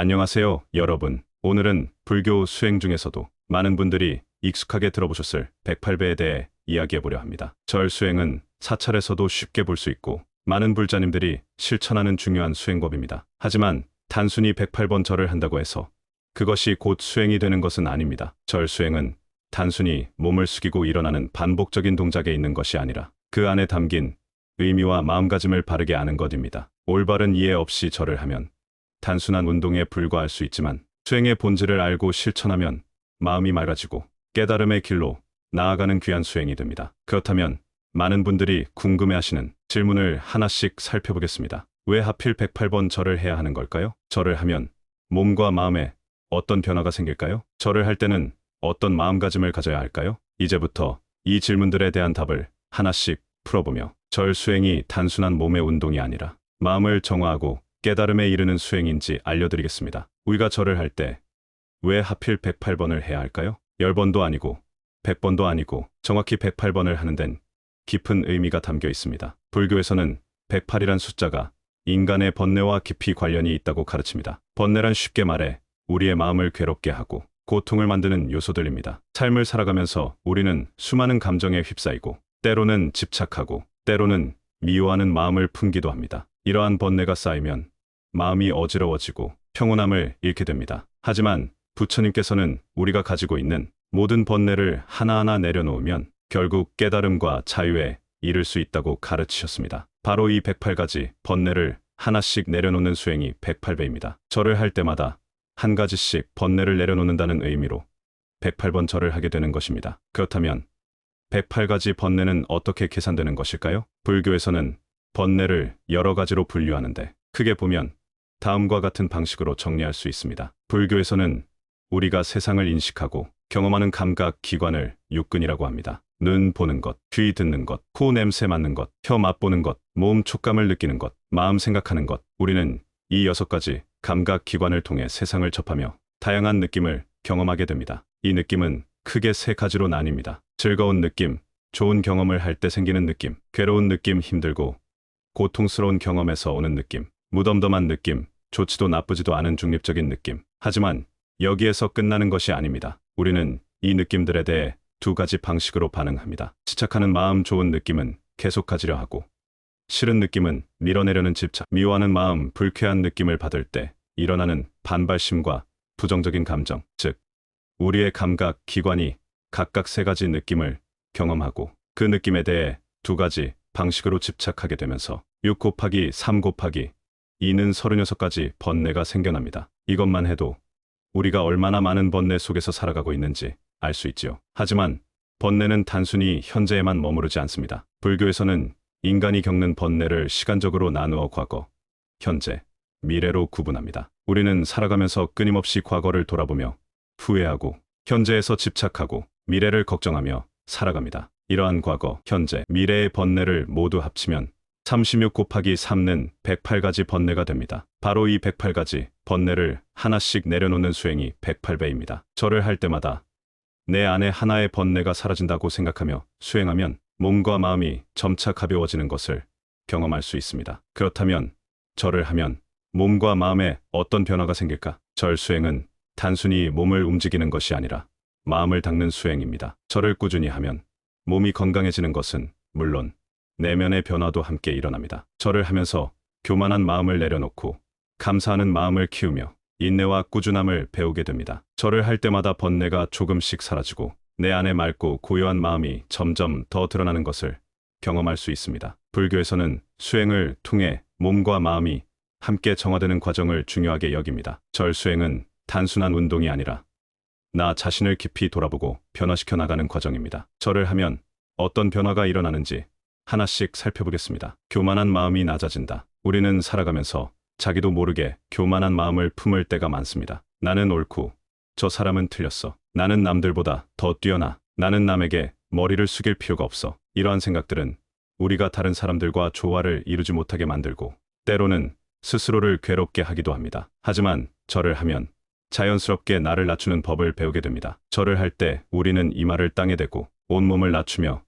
안녕하세요, 여러분. 오늘은 불교 수행 중에서도 많은 분들이 익숙하게 들어보셨을 108배에 대해 이야기해보려 합니다. 절 수행은 사찰에서도 쉽게 볼 수 있고 많은 불자님들이 실천하는 중요한 수행법입니다. 하지만 단순히 108번 절을 한다고 해서 그것이 곧 수행이 되는 것은 아닙니다. 절 수행은 단순히 몸을 숙이고 일어나는 반복적인 동작에 있는 것이 아니라 그 안에 담긴 의미와 마음가짐을 바르게 아는 것입니다. 올바른 이해 없이 절을 하면 단순한 운동에 불과할 수 있지만 수행의 본질을 알고 실천하면 마음이 맑아지고 깨달음의 길로 나아가는 귀한 수행이 됩니다. 그렇다면 많은 분들이 궁금해하시는 질문을 하나씩 살펴보겠습니다. 왜 하필 108번 절을 해야 하는 걸까요? 절을 하면 몸과 마음에 어떤 변화가 생길까요? 절을 할 때는 어떤 마음가짐을 가져야 할까요? 이제부터 이 질문들에 대한 답을 하나씩 풀어보며 절 수행이 단순한 몸의 운동이 아니라 마음을 정화하고 깨달음에 이르는 수행인지 알려드리겠습니다. 우리가 절을 할 때 왜 하필 108번을 해야 할까요? 10번도 아니고 100번도 아니고 정확히 108번을 하는 데는 깊은 의미가 담겨 있습니다. 불교에서는 108이란 숫자가 인간의 번뇌와 깊이 관련이 있다고 가르칩니다. 번뇌란 쉽게 말해 우리의 마음을 괴롭게 하고 고통을 만드는 요소들입니다. 삶을 살아가면서 우리는 수많은 감정에 휩싸이고 때로는 집착하고 때로는 미워하는 마음을 품기도 합니다. 이러한 번뇌가 쌓이면 마음이 어지러워지고 평온함을 잃게 됩니다. 하지만 부처님께서는 우리가 가지고 있는 모든 번뇌를 하나하나 내려놓으면 결국 깨달음과 자유에 이를 수 있다고 가르치셨습니다. 바로 이 108가지 번뇌를 하나씩 내려놓는 수행이 108배입니다. 절을 할 때마다 한 가지씩 번뇌를 내려놓는다는 의미로 108번 절을 하게 되는 것입니다. 그렇다면 108가지 번뇌는 어떻게 계산되는 것일까요? 불교에서는 번뇌를 여러 가지로 분류하는데 크게 보면 다음과 같은 방식으로 정리할 수 있습니다. 불교에서는 우리가 세상을 인식하고 경험하는 감각 기관을 육근이라고 합니다. 눈 보는 것, 귀 듣는 것, 코 냄새 맡는 것, 혀 맛보는 것, 몸 촉감을 느끼는 것, 마음 생각하는 것. 우리는 이 6가지 감각 기관을 통해 세상을 접하며 다양한 느낌을 경험하게 됩니다. 이 느낌은 크게 3가지로 나뉩니다. 즐거운 느낌, 좋은 경험을 할 때 생기는 느낌, 괴로운 느낌, 힘들고 고통스러운 경험에서 오는 느낌, 무덤덤한 느낌, 좋지도 나쁘지도 않은 중립적인 느낌. 하지만 여기에서 끝나는 것이 아닙니다. 우리는 이 느낌들에 대해 2가지 방식으로 반응합니다. 집착하는 마음, 좋은 느낌은 계속 가지려 하고 싫은 느낌은 밀어내려는 집착, 미워하는 마음, 불쾌한 느낌을 받을 때 일어나는 반발심과 부정적인 감정, 즉 우리의 감각 기관이 각각 3가지 느낌을 경험하고 그 느낌에 대해 2가지 방식으로 집착하게 되면서 6 곱하기 3 곱하기 2는 36가지 번뇌가 생겨납니다. 이것만 해도 우리가 얼마나 많은 번뇌 속에서 살아가고 있는지 알 수 있지요. 하지만 번뇌는 단순히 현재에만 머무르지 않습니다. 불교에서는 인간이 겪는 번뇌를 시간적으로 나누어 과거, 현재, 미래로 구분합니다. 우리는 살아가면서 끊임없이 과거를 돌아보며 후회하고 현재에서 집착하고 미래를 걱정하며 살아갑니다. 이러한 과거, 현재, 미래의 번뇌를 모두 합치면 36 곱하기 3는 108가지 번뇌가 됩니다. 바로 이 108가지 번뇌를 하나씩 내려놓는 수행이 108배입니다. 절을 할 때마다 내 안에 하나의 번뇌가 사라진다고 생각하며 수행하면 몸과 마음이 점차 가벼워지는 것을 경험할 수 있습니다. 그렇다면 절을 하면 몸과 마음에 어떤 변화가 생길까? 절 수행은 단순히 몸을 움직이는 것이 아니라 마음을 닦는 수행입니다. 절을 꾸준히 하면 몸이 건강해지는 것은 물론 내면의 변화도 함께 일어납니다. 절을 하면서 교만한 마음을 내려놓고 감사하는 마음을 키우며 인내와 꾸준함을 배우게 됩니다. 절을 할 때마다 번뇌가 조금씩 사라지고 내 안에 맑고 고요한 마음이 점점 더 드러나는 것을 경험할 수 있습니다. 불교에서는 수행을 통해 몸과 마음이 함께 정화되는 과정을 중요하게 여깁니다. 절 수행은 단순한 운동이 아니라 나 자신을 깊이 돌아보고 변화시켜 나가는 과정입니다. 절을 하면 어떤 변화가 일어나는지 하나씩 살펴보겠습니다. 교만한 마음이 낮아진다. 우리는 살아가면서 자기도 모르게 교만한 마음을 품을 때가 많습니다. 나는 옳고 저 사람은 틀렸어. 나는 남들보다 더 뛰어나. 나는 남에게 머리를 숙일 필요가 없어. 이러한 생각들은 우리가 다른 사람들과 조화를 이루지 못하게 만들고 때로는 스스로를 괴롭게 하기도 합니다. 하지만 절을 하면 자연스럽게 나를 낮추는 법을 배우게 됩니다. 절을 할 때 우리는 이마를 땅에 대고 온몸을 낮추며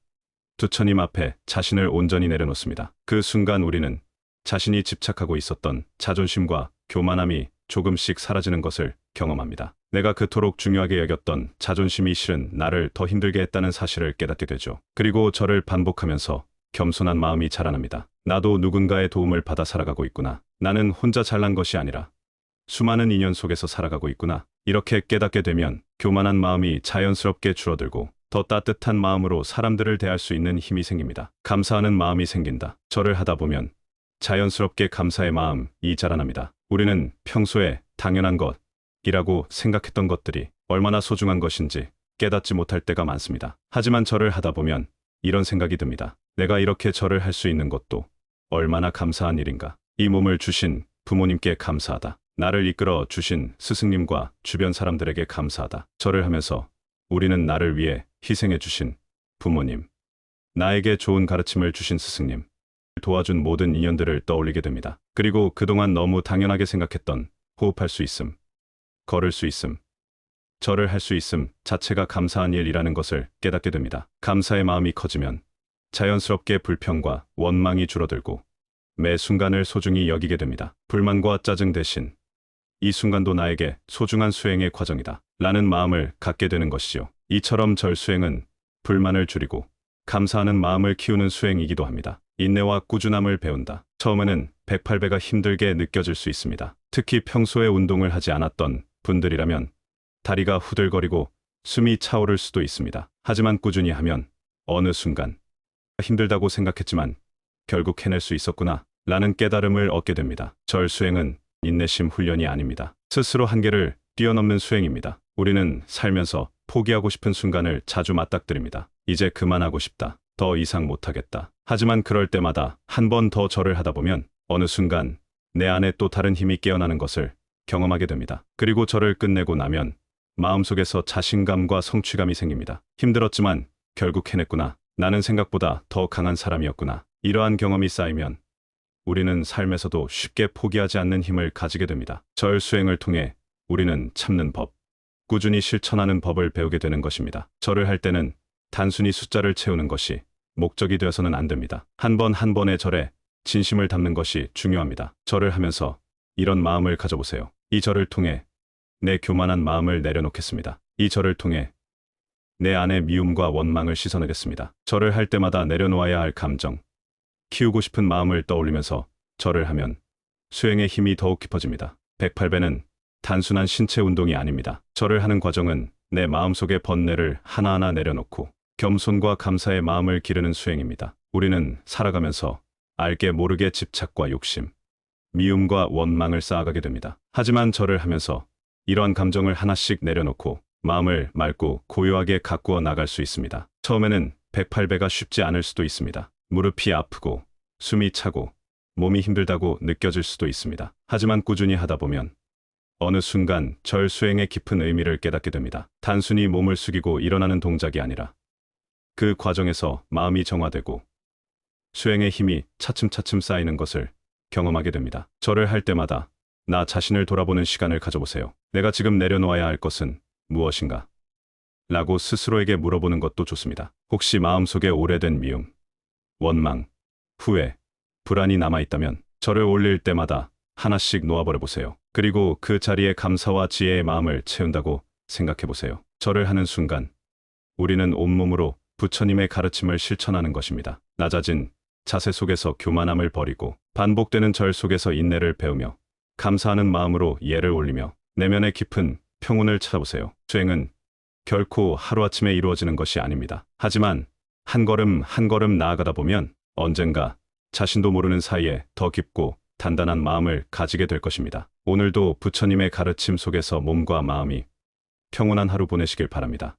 부처님 앞에 자신을 온전히 내려놓습니다. 그 순간 우리는 자신이 집착하고 있었던 자존심과 교만함이 조금씩 사라지는 것을 경험합니다. 내가 그토록 중요하게 여겼던 자존심이 실은 나를 더 힘들게 했다는 사실을 깨닫게 되죠. 그리고 저를 반복하면서 겸손한 마음이 자라납니다. 나도 누군가의 도움을 받아 살아가고 있구나. 나는 혼자 잘난 것이 아니라 수많은 인연 속에서 살아가고 있구나. 이렇게 깨닫게 되면 교만한 마음이 자연스럽게 줄어들고 더 따뜻한 마음으로 사람들을 대할 수 있는 힘이 생깁니다. 감사하는 마음이 생긴다. 절을 하다 보면 자연스럽게 감사의 마음이 자라납니다. 우리는 평소에 당연한 것이라고 생각했던 것들이 얼마나 소중한 것인지 깨닫지 못할 때가 많습니다. 하지만 절을 하다 보면 이런 생각이 듭니다. 내가 이렇게 절을 할 수 있는 것도 얼마나 감사한 일인가. 이 몸을 주신 부모님께 감사하다. 나를 이끌어 주신 스승님과 주변 사람들에게 감사하다. 절을 하면서 우리는 나를 위해 희생해 주신 부모님, 나에게 좋은 가르침을 주신 스승님, 도와준 모든 인연들을 떠올리게 됩니다. 그리고 그동안 너무 당연하게 생각했던 호흡할 수 있음, 걸을 수 있음, 절을 할 수 있음 자체가 감사한 일이라는 것을 깨닫게 됩니다. 감사의 마음이 커지면 자연스럽게 불평과 원망이 줄어들고 매 순간을 소중히 여기게 됩니다. 불만과 짜증 대신 이 순간도 나에게 소중한 수행의 과정이다 라는 마음을 갖게 되는 것이죠. 이처럼 절 수행은 불만을 줄이고 감사하는 마음을 키우는 수행이기도 합니다. 인내와 꾸준함을 배운다. 처음에는 108배가 힘들게 느껴질 수 있습니다. 특히 평소에 운동을 하지 않았던 분들이라면 다리가 후들거리고 숨이 차오를 수도 있습니다. 하지만 꾸준히 하면 어느 순간 힘들다고 생각했지만 결국 해낼 수 있었구나 라는 깨달음을 얻게 됩니다. 절 수행은 인내심 훈련이 아닙니다. 스스로 한계를 뛰어넘는 수행입니다. 우리는 살면서 포기하고 싶은 순간을 자주 맞닥뜨립니다. 이제 그만하고 싶다. 더 이상 못하겠다. 하지만 그럴 때마다 한 번 더 절을 하다 보면 어느 순간 내 안에 또 다른 힘이 깨어나는 것을 경험하게 됩니다. 그리고 절을 끝내고 나면 마음속에서 자신감과 성취감이 생깁니다. 힘들었지만 결국 해냈구나. 나는 생각보다 더 강한 사람이었구나. 이러한 경험이 쌓이면 우리는 삶에서도 쉽게 포기하지 않는 힘을 가지게 됩니다. 절 수행을 통해 우리는 참는 법, 꾸준히 실천하는 법을 배우게 되는 것입니다. 절을 할 때는 단순히 숫자를 채우는 것이 목적이 되어서는 안 됩니다. 한 번 한 번의 절에 진심을 담는 것이 중요합니다. 절을 하면서 이런 마음을 가져보세요. 이 절을 통해 내 교만한 마음을 내려놓겠습니다. 이 절을 통해 내 안의 미움과 원망을 씻어내겠습니다. 절을 할 때마다 내려놓아야 할 감정, 키우고 싶은 마음을 떠올리면서 절을 하면 수행의 힘이 더욱 깊어집니다. 108배는 단순한 신체 운동이 아닙니다. 절을 하는 과정은 내 마음속의 번뇌를 하나하나 내려놓고 겸손과 감사의 마음을 기르는 수행입니다. 우리는 살아가면서 알게 모르게 집착과 욕심, 미움과 원망을 쌓아가게 됩니다. 하지만 절을 하면서 이러한 감정을 하나씩 내려놓고 마음을 맑고 고요하게 가꾸어 나갈 수 있습니다. 처음에는 108배가 쉽지 않을 수도 있습니다. 무릎이 아프고 숨이 차고 몸이 힘들다고 느껴질 수도 있습니다. 하지만 꾸준히 하다 보면 어느 순간 절 수행의 깊은 의미를 깨닫게 됩니다. 단순히 몸을 숙이고 일어나는 동작이 아니라 그 과정에서 마음이 정화되고 수행의 힘이 차츰차츰 쌓이는 것을 경험하게 됩니다. 절을 할 때마다 나 자신을 돌아보는 시간을 가져보세요. 내가 지금 내려놓아야 할 것은 무엇인가? 라고 스스로에게 물어보는 것도 좋습니다. 혹시 마음속에 오래된 미움, 원망, 후회, 불안이 남아있다면 절을 올릴 때마다 하나씩 놓아버려 보세요. 그리고 그 자리에 감사와 지혜의 마음을 채운다고 생각해 보세요. 절을 하는 순간 우리는 온몸으로 부처님의 가르침을 실천하는 것입니다. 낮아진 자세 속에서 교만함을 버리고 반복되는 절 속에서 인내를 배우며 감사하는 마음으로 예를 올리며 내면의 깊은 평온을 찾아보세요. 수행은 결코 하루아침에 이루어지는 것이 아닙니다. 하지만 한 걸음 한 걸음 나아가다 보면 언젠가 자신도 모르는 사이에 더 깊고 단단한 마음을 가지게 될 것입니다. 오늘도 부처님의 가르침 속에서 몸과 마음이 평온한 하루 보내시길 바랍니다.